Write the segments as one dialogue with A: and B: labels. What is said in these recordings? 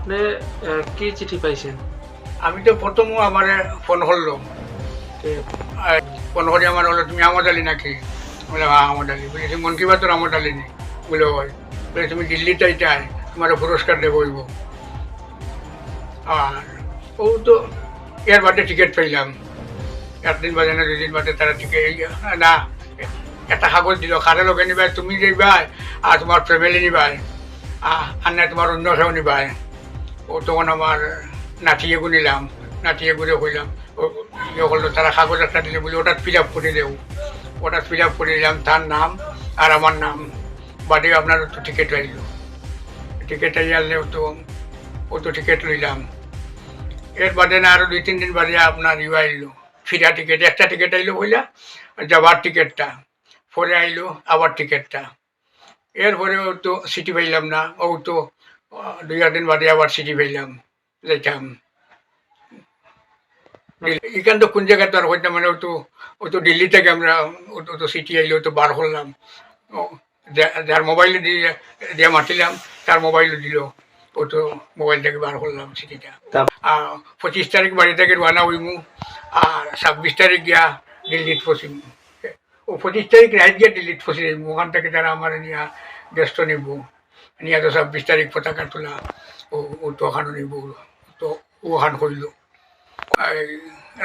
A: আপনি কি চিঠি পাইছেন?
B: আমি তো প্রথম আমার ফোন করলো, ফোন করে আমার হলো তুমি আহমদ আলী নাকি? বলে হ্যাঁ আহমদ আলী। বলেছি মন কি বাতর আহমদ আলী নেই? বলে হয়। বলে তুমি দিল্লিতে চাই তোমার পুরস্কার দেবো হইব। আর ও তো এর বাদে টিকিট পাইলাম, একদিন বাদে না দুদিন বাদে তারা টিকিট না একটা কাগজ দিল, কারে লোকে নিবাই তুমি যাইবাই আর তোমার ফ্যামিলি নিবাই আর না তোমার অন্য কেউ নিবাই। ও তখন আমার নাতিয়ে গুনিলাম, নাতিয়ে ঘুরে হইলাম ইয়ে করলো, তারা কাগজ একটা দিলে বলি ওটা ফিল আপ করে দেও। ওটা ফিল আপ করে দিলাম, তার নাম আর আমার নাম বাদে আপনার তো টিকিট আইলো। টিকিট আইলে ও তো টিকিট লইলাম। এর বাদে না আরো 2-3 দিন বাদে আপনার ইউ আইলো ফিরা টিকিট, একটা টিকিট আইলো বইলা যাবার টিকিটটা, পরে আইলো আবার টিকিটটা। এরপরে ও তো সিটি পাইলাম না, ও তো 2-4 দিন বাদে আবার সিটি পাইলাম, যাইতাম। এখান তো কোন জায়গায় তো আর হইতাম মানে ও তো দিল্লি থেকে আমরা ও তো সিটি আইলো তো বার করলাম। যার মোবাইলে দিয়ে মাতিলাম তার মোবাইলও দিল, ও তো মোবাইল থেকে বার করলাম সিটিটা। 25 তারিখ বাড়ি থেকে রওনা হইমু আর 26 তারিখ গিয়া দিল্লিত পৌঁছিম। ও 25 তারিখ রাত গিয়া দিল্লিত পৌঁছে যাইব, ওখান থেকে তারা আমার নিয়ে ব্যস্ত নিব, নিয়ে তো 26 তারিখ পতাকা তোলা ও তো ওখানে নিব, তো ওখান করল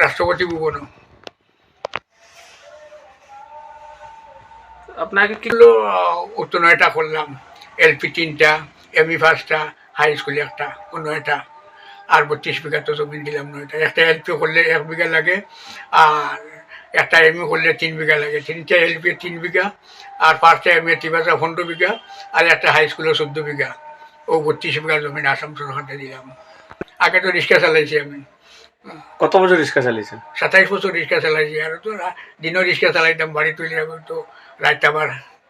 B: রাষ্ট্রপতি ভবন।
A: আপনাকে কি
B: ও তো 9টা করলাম, এলপি 3টা, এমই 1টা, হাই স্কুলে একটা, ও 9টা। আর 32 বিঘা তো জমি দিলাম 9টা। একটা এলপি করলে 1 বিঘা লাগে আর একটা এমই করলে 3 বিঘা লাগে। 3টা এলপি 3 বিঘা আর 5টা এমএ 15 বিঘা আর একটা হাই স্কুলে 14 বিঘা। ও 32 বিঘা জমি আসাম সরকারকে দিলাম। আগে তো রিক্সা চালাইছি আমি,
C: কত বছর রিক্সা চালিয়েছেন?
B: 27 বছর রিক্সা চালাইছি। আর তো দিনও রিক্সা চালাইতাম, বাড়ি তুলে তো রাত আবার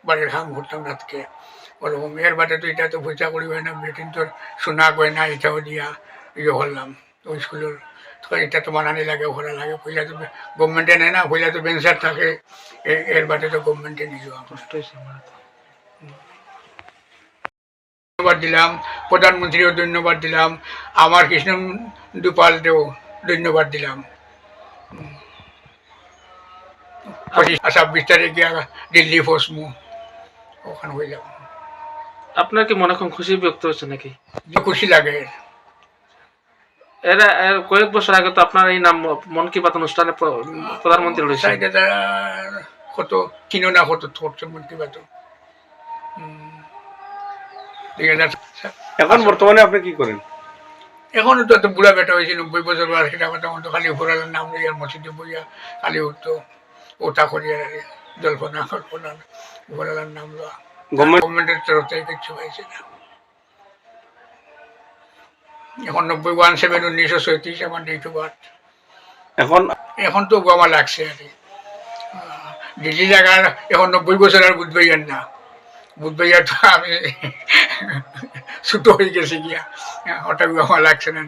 B: বাড়ির কাম করতাম রাতকে ওরকম। এর বাদে তো এটা তো পয়সা করি হয় না, বেটিন তোর সোনা গয়না এটাও দিয়া ইয়ে করলাম ওই স্কুলের। এটা তো মানানি লাগে, ওখানে লাগে, পয়লা তো গভর্নমেন্টে নেয় না, পয়লা তো বেঞ্চার থাকে, এর বাদে তো গভর্নমেন্টে নিল।
A: কষ্ট হয়েছে আমার তো।
B: ধন্যবাদ দিলাম, প্রধানমন্ত্রীও ধন্যবাদ দিলাম, আমার কৃষ্ণেন্দু পালকেও ধন্যবাদ দিলাম। 26 তারিখ গিয়া দিল্লি পৌঁছমু, ওখানে হইলাম।
A: আপনার কি মনে খুশি ব্যক্ত হচ্ছে নাকি?
B: খুশি লাগে।
A: এর কয়েক বছর আগে তো আপনার এই নাম মন কি বাত অনুষ্ঠানে প্রধানমন্ত্রী রয়েছে।
B: কত কিনো না কত করছে মন কি বাত। 2000
C: এখন বর্তমানে আপনি কি করেন?
B: এখনো তো এত বুড়া বেটা হয়েছে, 90 বছর বয়স, সেটা কথা মতো খালি উপরালার নাম লইয়ার মসজিদে বইয়া খালি উঠতো ওটা করিয়া জল্পনা কল্পনা, উপরালার নাম লওয়া। গভর্নমেন্টের তরফ থেকে কিছু হয়েছে না। এখন 1937 আমার ডেট অফ বার্থ। এখন তো গমা লাগছে আর কি। দিল্লি জায়গার এখন 90 বছর আর বুধবাইয়ার না, বুধবাইয়ার তো আমি ছোট হয়ে গেছি গিয়া, ওটা গমা লাগছে না।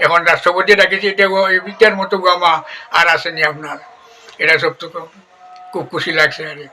B: এখন রাষ্ট্রপতি ডাকিছি, এটা এটার মতো গমা আর আসেনি আপনার। এটা সব তো খুব খুশি লাগছে আর কি।